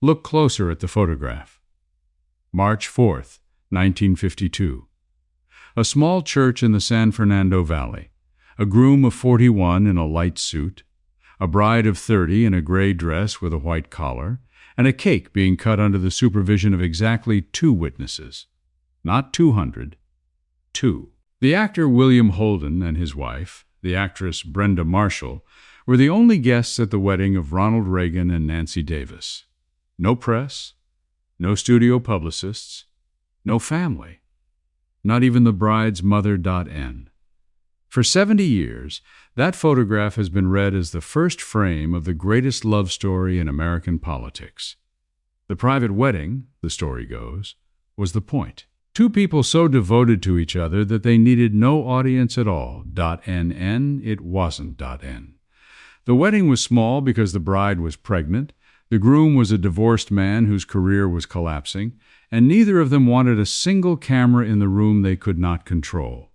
Look closer at the photograph. March 4th, 1952. A small church in the San Fernando Valley. A groom of 41 in a light suit. A bride of 30 in a gray dress with a white collar. And a cake being cut under the supervision of exactly 2 witnesses. Not 200. 2. The actor William Holden and his wife, the actress Brenda Marshall, were the only guests at the wedding of Ronald Reagan and Nancy Davis. No press, no studio publicists, no family, not even the bride's mother.n. For 70 years, that photograph has been read as the first frame of the greatest love story in American politics. The private wedding, the story goes, was the point. 2 people so devoted to each other that they needed no audience at all. .nn, it wasn't .n. The wedding was small because the bride was pregnant, the groom was a divorced man whose career was collapsing, and neither of them wanted a single camera in the room they could not control.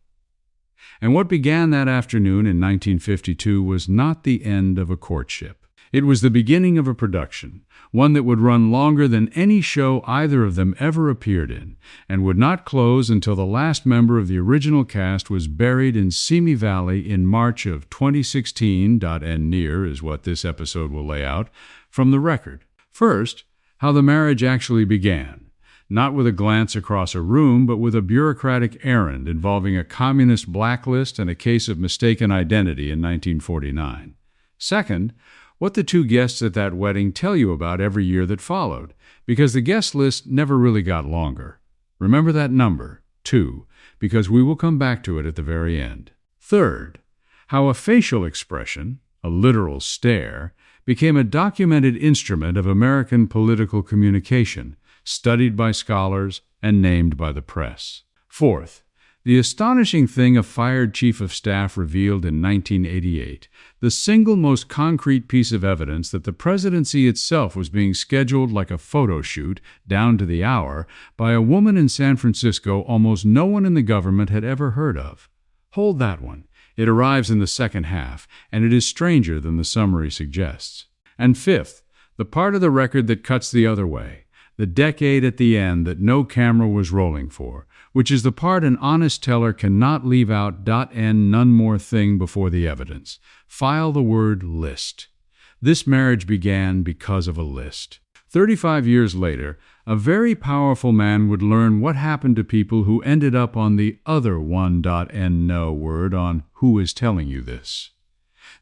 And what began that afternoon in 1952 was not the end of a courtship. It was the beginning of a production, one that would run longer than any show either of them ever appeared in, and would not close until the last member of the original cast was buried in Simi Valley in March of 2016. And near is what this episode will lay out from the record. First, how the marriage actually began. Not with a glance across a room, but with a bureaucratic errand involving a communist blacklist and a case of mistaken identity in 1949. Second, what the 2 guests at that wedding tell you about every year that followed, because the guest list never really got longer. Remember that number, 2, because we will come back to it at the very end. Third, how a facial expression, a literal stare, became a documented instrument of American political communication, studied by scholars and named by the press. Fourth, the astonishing thing a fired chief of staff revealed in 1988, the single most concrete piece of evidence that the presidency itself was being scheduled like a photo shoot, down to the hour, by a woman in San Francisco almost no one in the government had ever heard of. Hold that one. It arrives in the second half, and it is stranger than the summary suggests. And fifth, the part of the record that cuts the other way, the decade at the end that no camera was rolling for, which is the part an honest teller cannot leave out. N none more thing before the evidence. File the word list. This marriage began because of a list. 35 years later, a very powerful man would learn what happened to people who ended up on the other 1.n no word on Who Is Telling You This.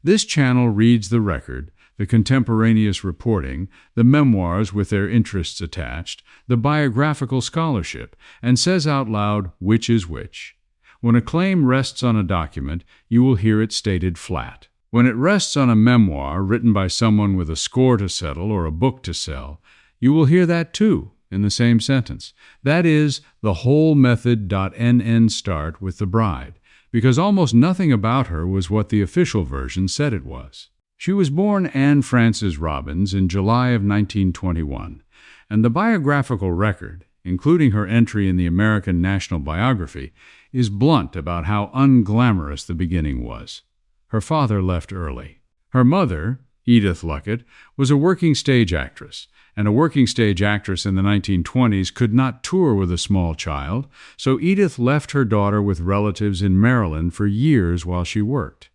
This channel reads the record, the contemporaneous reporting, the memoirs with their interests attached, the biographical scholarship, and says out loud which is which. When a claim rests on a document, you will hear it stated flat. When it rests on a memoir written by someone with a score to settle or a book to sell, you will hear that too, in the same sentence. That is, the whole method. NN start with the bride, because almost nothing about her was what the official version said it was. She was born Anne Frances Robbins in July of 1921, and the biographical record, including her entry in the American National Biography, is blunt about how unglamorous the beginning was. Her father left early. Her mother, Edith Luckett, was a working stage actress, and a working stage actress in the 1920s could not tour with a small child, so Edith left her daughter with relatives in Maryland for years while she worked.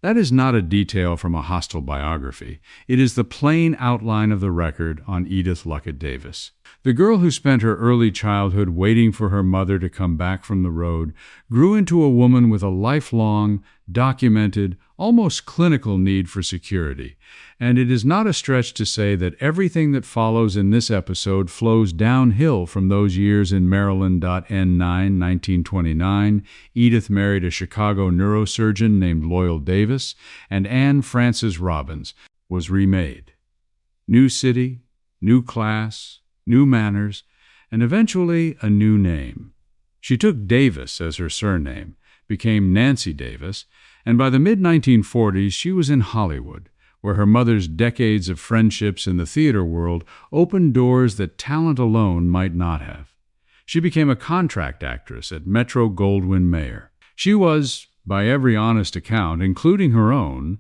That is not a detail from a hostile biography. It is the plain outline of the record on Edith Luckett Davis. The girl who spent her early childhood waiting for her mother to come back from the road grew into a woman with a lifelong, documented, almost clinical need for security, and it is not a stretch to say that everything that follows in this episode flows downhill from those years in Maryland. N 1929, Edith married a Chicago neurosurgeon named Loyal Davis, and Anne Frances Robbins was remade. New city, new class, new manners, and eventually a new name. She took Davis as her surname, became Nancy Davis, and by the mid-1940s she was in Hollywood, where her mother's decades of friendships in the theater world opened doors that talent alone might not have. She became a contract actress at Metro-Goldwyn-Mayer. She was, by every honest account, including her own,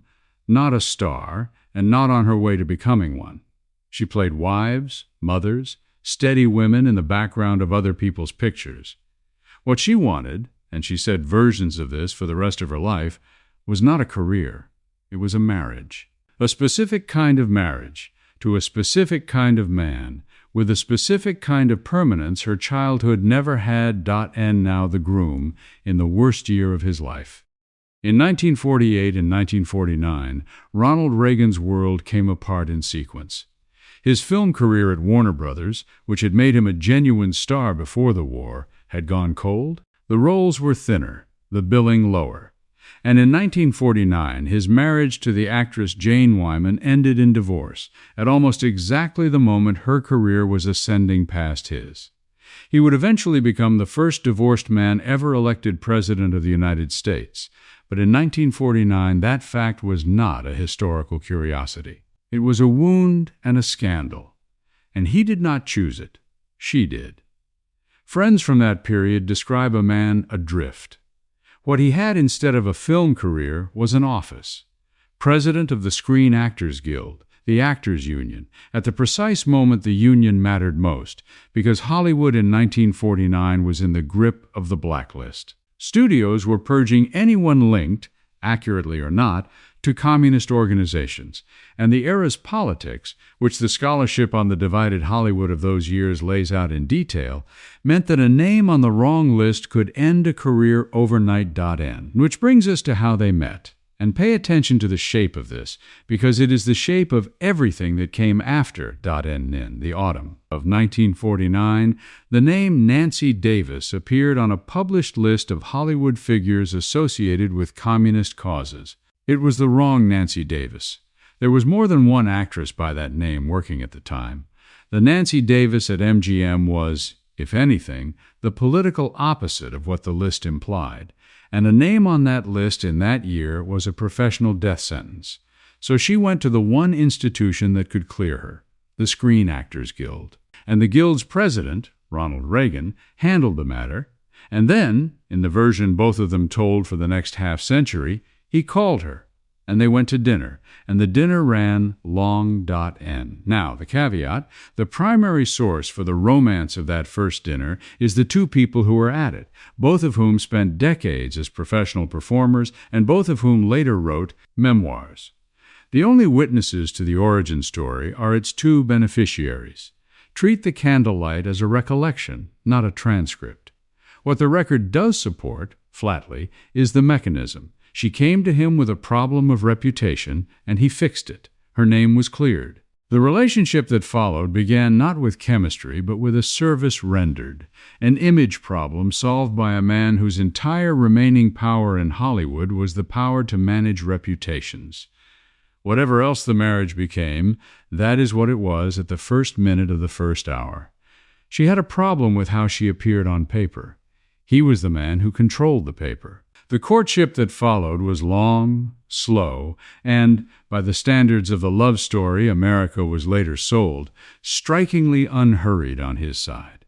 not a star and not on her way to becoming one. She played wives, mothers, steady women in the background of other people's pictures. What she wanted, and she said versions of this for the rest of her life, was not a career. It was a marriage. A specific kind of marriage, to a specific kind of man, with a specific kind of permanence her childhood never had. And now the groom, in the worst year of his life. In 1948 and 1949, Ronald Reagan's world came apart in sequence. His film career at Warner Brothers, which had made him a genuine star before the war, had gone cold. The roles were thinner, the billing lower. And in 1949, his marriage to the actress Jane Wyman ended in divorce, at almost exactly the moment her career was ascending past his. He would eventually become the first divorced man ever elected president of the United States, but in 1949 that fact was not a historical curiosity. It was a wound and a scandal, and he did not choose it. She did. Friends from that period describe a man adrift. What he had instead of a film career was an office. President of the Screen Actors Guild, the Actors Union, at the precise moment the union mattered most, because Hollywood in 1949 was in the grip of the blacklist. Studios were purging anyone linked, accurately or not, to communist organizations, and the era's politics, which the scholarship on the divided Hollywood of those years lays out in detail, meant that a name on the wrong list could end a career overnight. Which brings us to how they met. And pay attention to the shape of this, because it is the shape of everything that came after in the autumn of 1949. The name Nancy Davis appeared on a published list of Hollywood figures associated with communist causes. It was the wrong Nancy Davis. There was more than one actress by that name working at the time. The Nancy Davis at MGM was, if anything, the political opposite of what the list implied, and a name on that list in that year was a professional death sentence. So she went to the one institution that could clear her, the Screen Actors Guild. And the Guild's president, Ronald Reagan, handled the matter, and then, in the version both of them told for the next half-century, he called her, and they went to dinner, and the dinner ran long. Now, the caveat, the primary source for the romance of that first dinner is the two people who were at it, both of whom spent decades as professional performers, and both of whom later wrote memoirs. The only witnesses to the origin story are its two beneficiaries. Treat the candlelight as a recollection, not a transcript. What the record does support, flatly, is the mechanism. She came to him with a problem of reputation, and he fixed it. Her name was cleared. The relationship that followed began not with chemistry, but with a service rendered, an image problem solved by a man whose entire remaining power in Hollywood was the power to manage reputations. Whatever else the marriage became, that is what it was at the first minute of the first hour. She had a problem with how she appeared on paper. He was the man who controlled the paper. The courtship that followed was long, slow, and, by the standards of the love story America was later sold, strikingly unhurried on his side.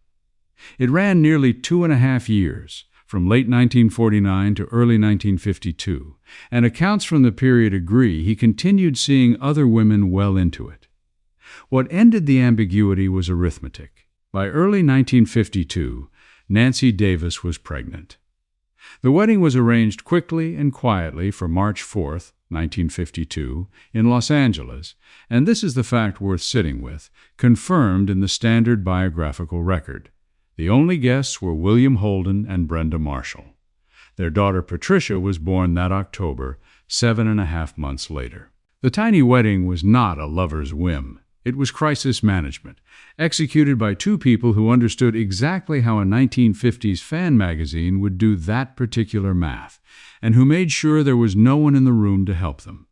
It ran nearly 2.5 years, from late 1949 to early 1952, and accounts from the period agree he continued seeing other women well into it. What ended the ambiguity was arithmetic. By early 1952, Nancy Davis was pregnant. The wedding was arranged quickly and quietly for March 4, 1952, in Los Angeles, and this is the fact worth sitting with, confirmed in the standard biographical record. The only guests were William Holden and Brenda Marshall. Their daughter Patricia was born that October, 7.5 months later. The tiny wedding was not a lover's whim. It was crisis management, executed by two people who understood exactly how a 1950s fan magazine would do that particular math, and who made sure there was no one in the room to help them.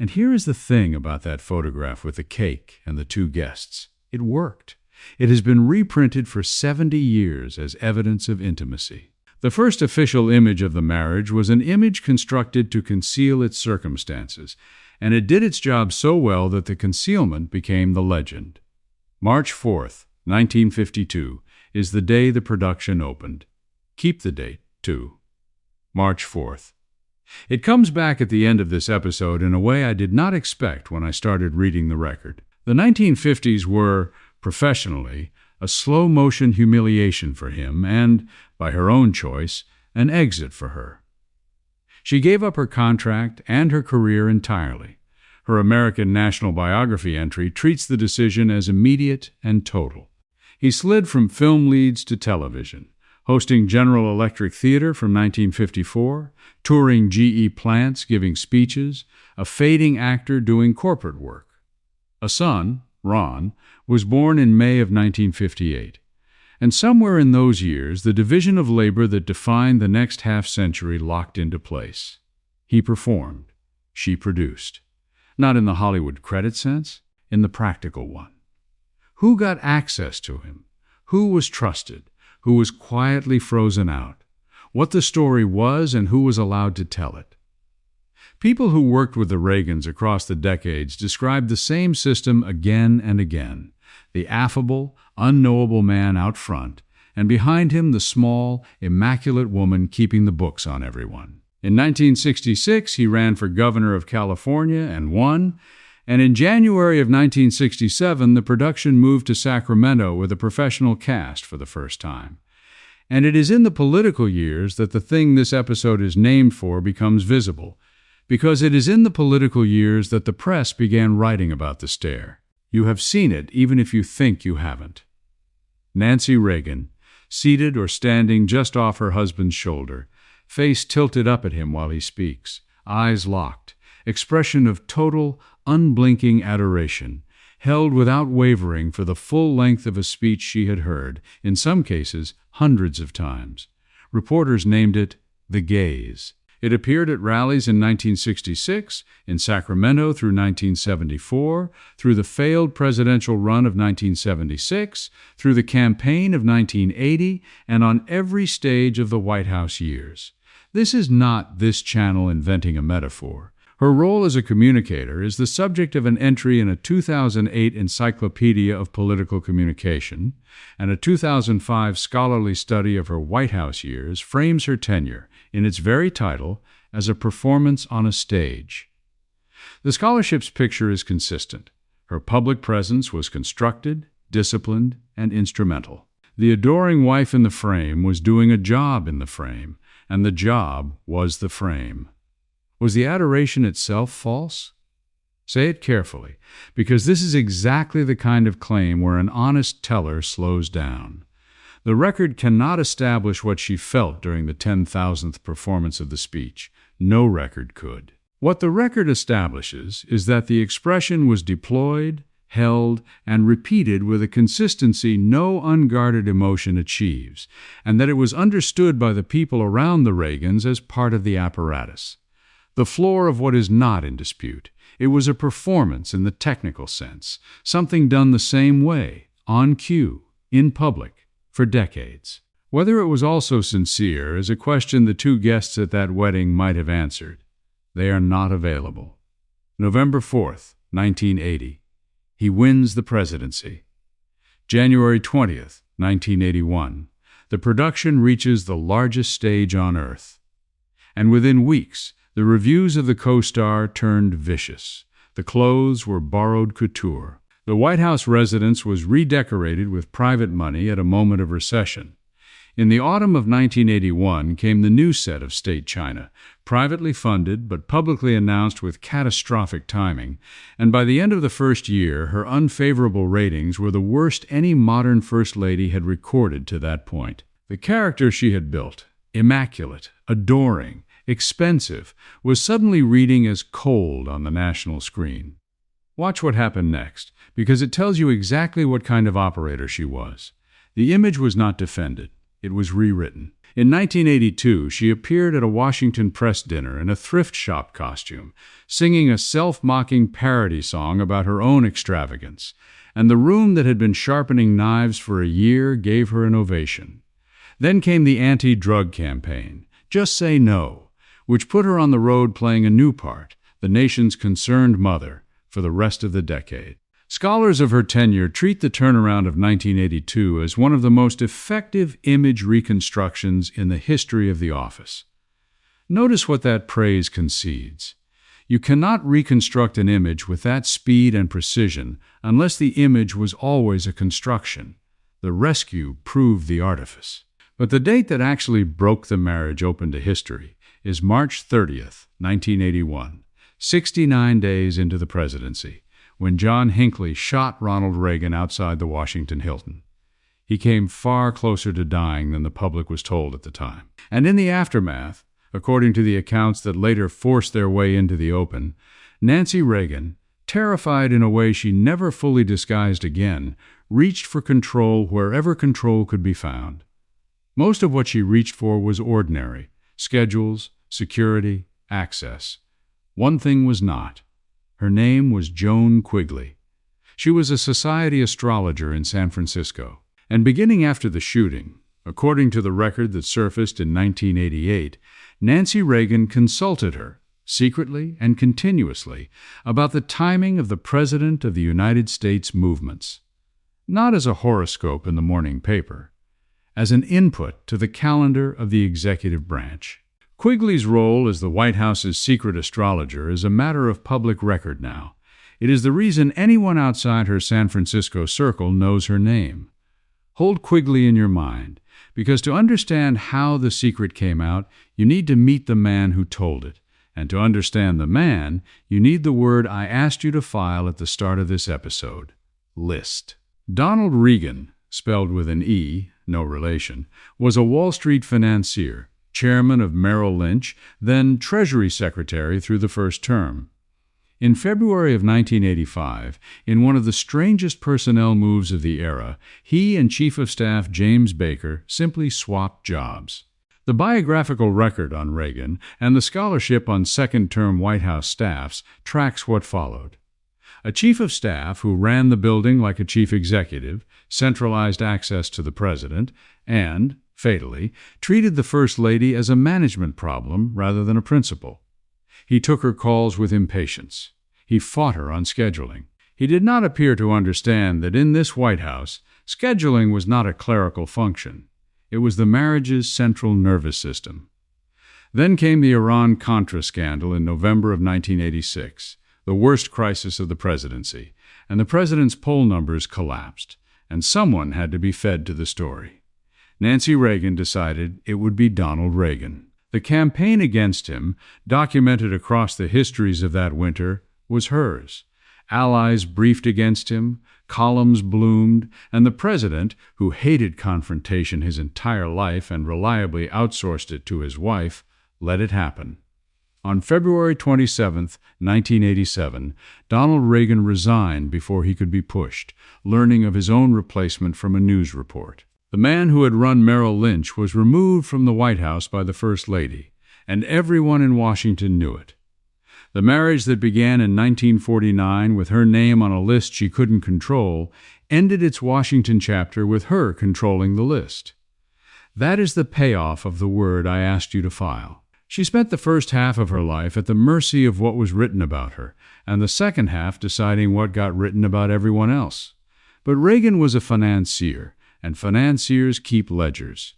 And here is the thing about that photograph with the cake and the two guests. It worked. It has been reprinted for 70 years as evidence of intimacy. The first official image of the marriage was an image constructed to conceal its circumstances, and it did its job so well that the concealment became the legend. March 4, 1952, is the day the production opened. Keep the date, too. March 4th. It comes back at the end of this episode in a way I did not expect when I started reading the record. The 1950s were, professionally, a slow-motion humiliation for him and, by her own choice, an exit for her. She gave up her contract and her career entirely. Her American National Biography entry treats the decision as immediate and total. He slid from film leads to television, hosting General Electric Theater from 1954, touring GE plants giving speeches, a fading actor doing corporate work. A son, Ron, was born in May of 1958. And somewhere in those years, the division of labor that defined the next half-century locked into place. He performed. She produced. Not in the Hollywood credit sense, in the practical one. Who got access to him? Who was trusted? Who was quietly frozen out? What the story was and who was allowed to tell it? People who worked with the Reagans across the decades described the same system again and again. The affable, unknowable man out front, and behind him the small, immaculate woman keeping the books on everyone. In 1966, he ran for governor of California and won, and in January of 1967, the production moved to Sacramento with a professional cast for the first time. And it is in the political years that the thing this episode is named for becomes visible, because it is in the political years that the press began writing about the stare. You have seen it, even if you think you haven't. Nancy Reagan, seated or standing just off her husband's shoulder, face tilted up at him while he speaks, eyes locked, expression of total, unblinking adoration, held without wavering for the full length of a speech she had heard, in some cases hundreds of times. Reporters named it the gaze. It appeared at rallies in 1966, in Sacramento through 1974, through the failed presidential run of 1976, through the campaign of 1980, and on every stage of the White House years. This is not this channel inventing a metaphor. Her role as a communicator is the subject of an entry in a 2008 Encyclopedia of Political Communication, and a 2005 scholarly study of her White House years frames her tenure, in its very title, as a performance on a stage. The scholarship's picture is consistent. Her public presence was constructed, disciplined, and instrumental. The adoring wife in the frame was doing a job in the frame, and the job was the frame. Was the adoration itself false? Say it carefully, because this is exactly the kind of claim where an honest teller slows down. The record cannot establish what she felt during the 10,000th performance of the speech. No record could. What the record establishes is that the expression was deployed, held, and repeated with a consistency no unguarded emotion achieves, and that it was understood by the people around the Reagans as part of the apparatus. The floor of what is not in dispute. It was a performance in the technical sense, something done the same way, on cue, in public, for decades. Whether it was also sincere is a question the two guests at that wedding might have answered. They are not available. November 4th, 1980. He wins the presidency. January 20th, 1981. The production reaches the largest stage on Earth. And within weeks, the reviews of the co-star turned vicious. The clothes were borrowed couture. The White House residence was redecorated with private money at a moment of recession. In the autumn of 1981 came the new set of state china, privately funded but publicly announced with catastrophic timing, and by the end of the first year, her unfavorable ratings were the worst any modern First Lady had recorded to that point. The character she had built, immaculate, adoring, expensive, was suddenly reading as cold on the national screen. Watch what happened next, because it tells you exactly what kind of operator she was. The image was not defended. It was rewritten. In 1982, she appeared at a Washington press dinner in a thrift shop costume, singing a self-mocking parody song about her own extravagance, and the room that had been sharpening knives for a year gave her an ovation. Then came the anti-drug campaign, Just Say No, which put her on the road playing a new part, the nation's concerned mother, for the rest of the decade. Scholars of her tenure treat the turnaround of 1982 as one of the most effective image reconstructions in the history of the office. Notice what that praise concedes. You cannot reconstruct an image with that speed and precision unless the image was always a construction. The rescue proved the artifice. But the date that actually broke the marriage open to history is March 30th, 1981, 69 days into the presidency, when John Hinckley shot Ronald Reagan outside the Washington Hilton. He came far closer to dying than the public was told at the time. And in the aftermath, according to the accounts that later forced their way into the open, Nancy Reagan, terrified in a way she never fully disguised again, reached for control wherever control could be found. Most of what she reached for was ordinary: schedules, security, access. One thing was not. Her name was Joan Quigley. She was a society astrologer in San Francisco. And beginning after the shooting, according to the record that surfaced in 1988, Nancy Reagan consulted her, secretly and continuously, about the timing of the President of the United States movements. Not as a horoscope in the morning paper, as an input to the calendar of the executive branch. Quigley's role as the White House's secret astrologer is a matter of public record now. It is the reason anyone outside her San Francisco circle knows her name. Hold Quigley in your mind, because to understand how the secret came out, you need to meet the man who told it. And to understand the man, you need the word I asked you to file at the start of this episode: list. Donald Reagan, spelled with an E, no relation, was a Wall Street financier, chairman of Merrill Lynch, then Treasury Secretary through the first term. In February of 1985, in one of the strangest personnel moves of the era, he and Chief of Staff James Baker simply swapped jobs. The biographical record on Reagan and the scholarship on second-term White House staffs tracks what followed. A chief of staff who ran the building like a chief executive, centralized access to the president, and, fatally, treated the First Lady as a management problem rather than a principal. He took her calls with impatience. He fought her on scheduling. He did not appear to understand that in this White House, scheduling was not a clerical function. It was the marriage's central nervous system. Then came the Iran-Contra scandal in November of 1986, the worst crisis of the presidency, and the president's poll numbers collapsed, and someone had to be fed to the story. Nancy Reagan decided it would be Donald Reagan. The campaign against him, documented across the histories of that winter, was hers. Allies briefed against him, columns bloomed, and the president, who hated confrontation his entire life and reliably outsourced it to his wife, let it happen. On February 27, 1987, Donald Reagan resigned before he could be pushed, learning of his own replacement from a news report. The man who had run Merrill Lynch was removed from the White House by the First Lady, and everyone in Washington knew it. The marriage that began in 1949 with her name on a list she couldn't control ended its Washington chapter with her controlling the list. That is the payoff of the word I asked you to file. She spent the first half of her life at the mercy of what was written about her, and the second half deciding what got written about everyone else. But Reagan was a financier, and financiers keep ledgers.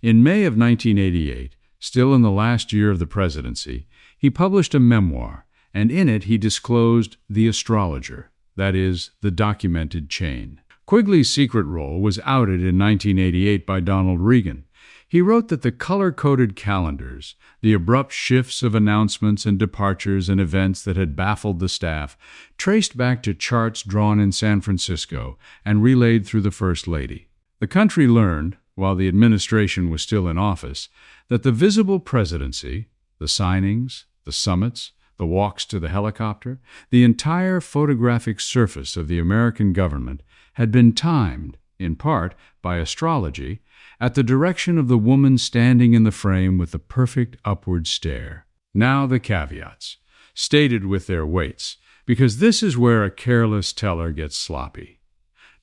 In May of 1988, still in the last year of the presidency, he published a memoir, and in it he disclosed the astrologer, that is, the documented chain. Quigley's secret role was outed in 1988 by Donald Reagan. He wrote that the color-coded calendars, the abrupt shifts of announcements and departures and events that had baffled the staff, traced back to charts drawn in San Francisco and relayed through the First Lady. The country learned, while the administration was still in office, that the visible presidency, the signings, the summits, the walks to the helicopter, the entire photographic surface of the American government had been timed, in part, by astrology, at the direction of the woman standing in the frame with the perfect upward stare. Now the caveats, stated with their weights, because this is where a careless teller gets sloppy.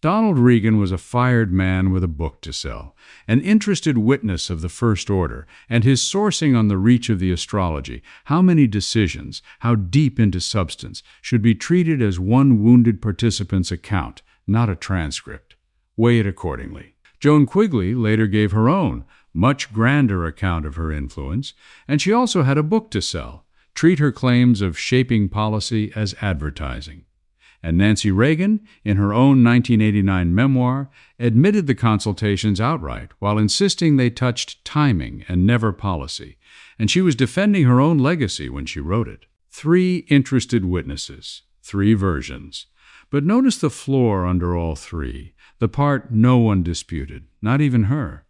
Donald Reagan was a fired man with a book to sell, an interested witness of the First Order, and his sourcing on the reach of the astrology, how many decisions, how deep into substance, should be treated as one wounded participant's account, not a transcript. Weigh it accordingly. Joan Quigley later gave her own, much grander account of her influence, and she also had a book to sell, treat her claims of shaping policy as advertising. And Nancy Reagan, in her own 1989 memoir, admitted the consultations outright while insisting they touched timing and never policy, and she was defending her own legacy when she wrote it. 3 interested witnesses, 3 versions. But notice the floor under all 3, the part no one disputed, not even her.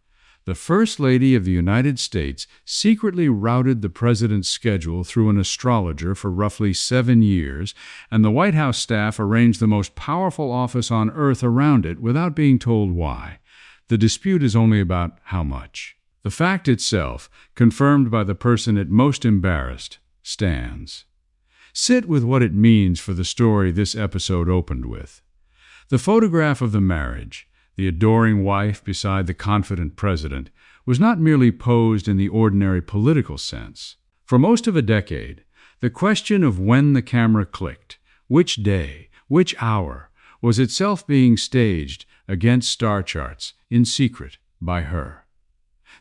The First Lady of the United States secretly routed the president's schedule through an astrologer for roughly 7 years, and the White House staff arranged the most powerful office on earth around it without being told why. The dispute is only about how much. The fact itself, confirmed by the person it most embarrassed, stands. Sit with what it means for the story this episode opened with. The photograph of the marriage, the adoring wife beside the confident president, was not merely posed in the ordinary political sense. For most of a decade, the question of when the camera clicked, which day, which hour, was itself being staged against star charts in secret by her.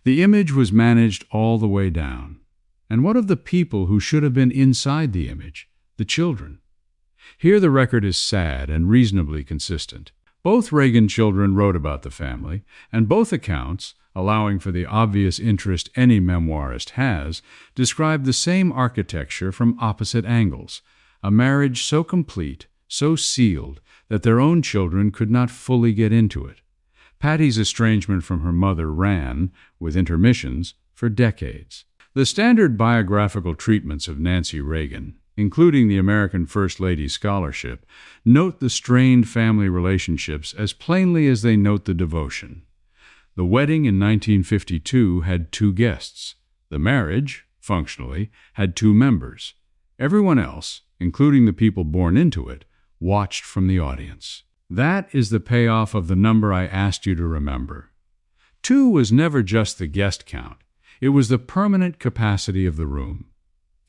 The image was managed all the way down. And what of the people who should have been inside the image, the children? Here the record is sad and reasonably consistent. Both Reagan children wrote about the family, and both accounts, allowing for the obvious interest any memoirist has, describe the same architecture from opposite angles, a marriage so complete, so sealed, that their own children could not fully get into it. Patty's estrangement from her mother ran, with intermissions, for decades. The standard biographical treatments of Nancy Reagan, including the American First Lady Scholarship, note the strained family relationships as plainly as they note the devotion. The wedding in 1952 had 2 guests. The marriage, functionally, had 2 members. Everyone else, including the people born into it, watched from the audience. That is the payoff of the number I asked you to remember. 2 was never just the guest count. It was the permanent capacity of the room.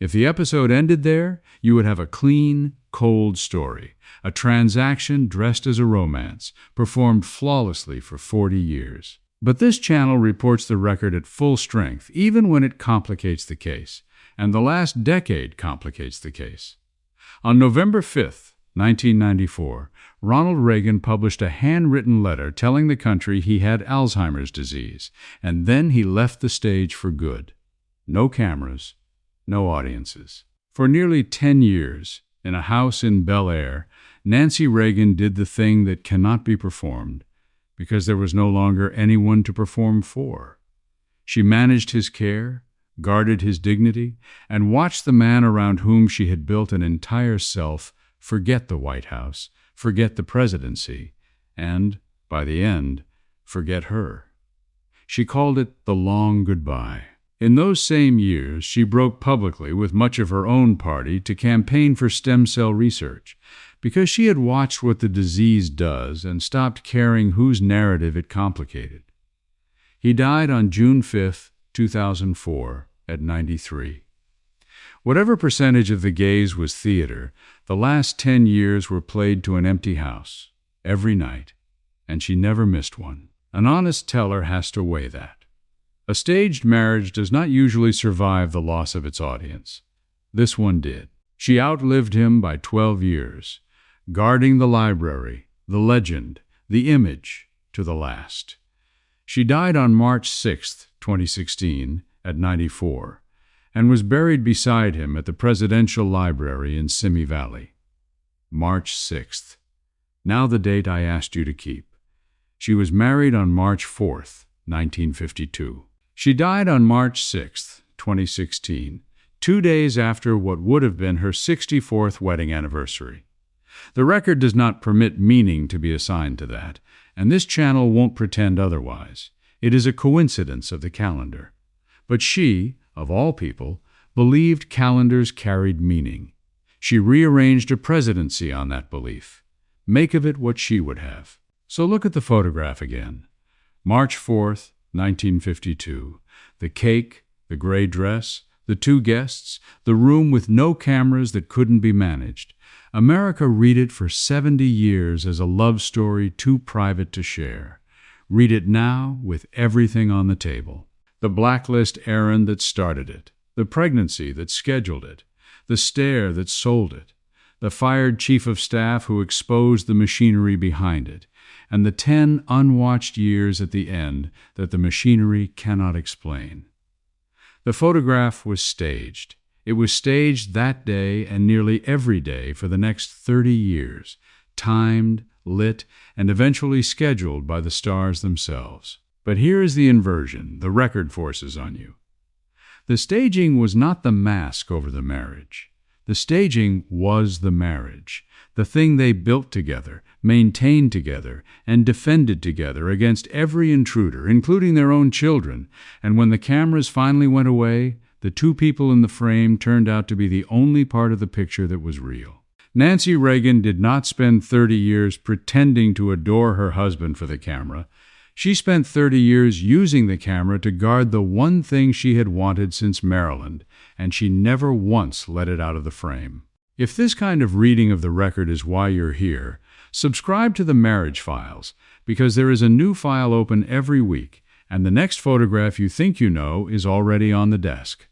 If the episode ended there, you would have a clean, cold story, a transaction dressed as a romance, performed flawlessly for 40 years. But this channel reports the record at full strength, even when it complicates the case, and the last decade complicates the case. On November 5th, 1994, Ronald Reagan published a handwritten letter telling the country he had Alzheimer's disease, and then he left the stage for good. No cameras, no audiences. For nearly 10 years, in a house in Bel Air, Nancy Reagan did the thing that cannot be performed, because there was no longer anyone to perform for. She managed his care, guarded his dignity, and watched the man around whom she had built an entire self forget the White House, forget the presidency, and, by the end, forget her. She called it the long goodbye. In those same years, she broke publicly with much of her own party to campaign for stem cell research, because she had watched what the disease does and stopped caring whose narrative it complicated. He died on June 5, 2004, at 93. Whatever percentage of the gaze was theater, the last 10 years were played to an empty house, every night, and she never missed one. An honest teller has to weigh that. A staged marriage does not usually survive the loss of its audience. This one did. She outlived him by 12 years, guarding the library, the legend, the image, to the last. She died on March 6, 2016, at 94, and was buried beside him at the Presidential Library in Simi Valley. March 6th. Now the date I asked you to keep. She was married on March 4th, 1952. She died on March 6, 2016, 2 days after what would have been her 64th wedding anniversary. The record does not permit meaning to be assigned to that, and this channel won't pretend otherwise. It is a coincidence of the calendar. But she, of all people, believed calendars carried meaning. She rearranged a presidency on that belief. Make of it what she would have. So look at the photograph again. March 4th, 1952. The cake, the gray dress, the 2 guests, the room with no cameras that couldn't be managed. America read it for 70 years as a love story too private to share. Read it now with everything on the table. The blacklist errand that started it, the pregnancy that scheduled it, the stare that sold it, the fired chief of staff who exposed the machinery behind it, and the 10 unwatched years at the end that the machinery cannot explain. The photograph was staged. It was staged that day and nearly every day for the next 30 years, timed, lit, and eventually scheduled by the stars themselves. But here is the inversion the record forces on you. The staging was not the mask over the marriage. The staging was the marriage, the thing they built together, maintained together, and defended together against every intruder, including their own children. And when the cameras finally went away, the two people in the frame turned out to be the only part of the picture that was real. Nancy Reagan did not spend 30 years pretending to adore her husband for the camera. She spent 30 years using the camera to guard the one thing she had wanted since Maryland, and she never once let it out of the frame. If this kind of reading of the record is why you're here, subscribe to the Marriage Files, because there is a new file open every week, and the next photograph you think you know is already on the desk.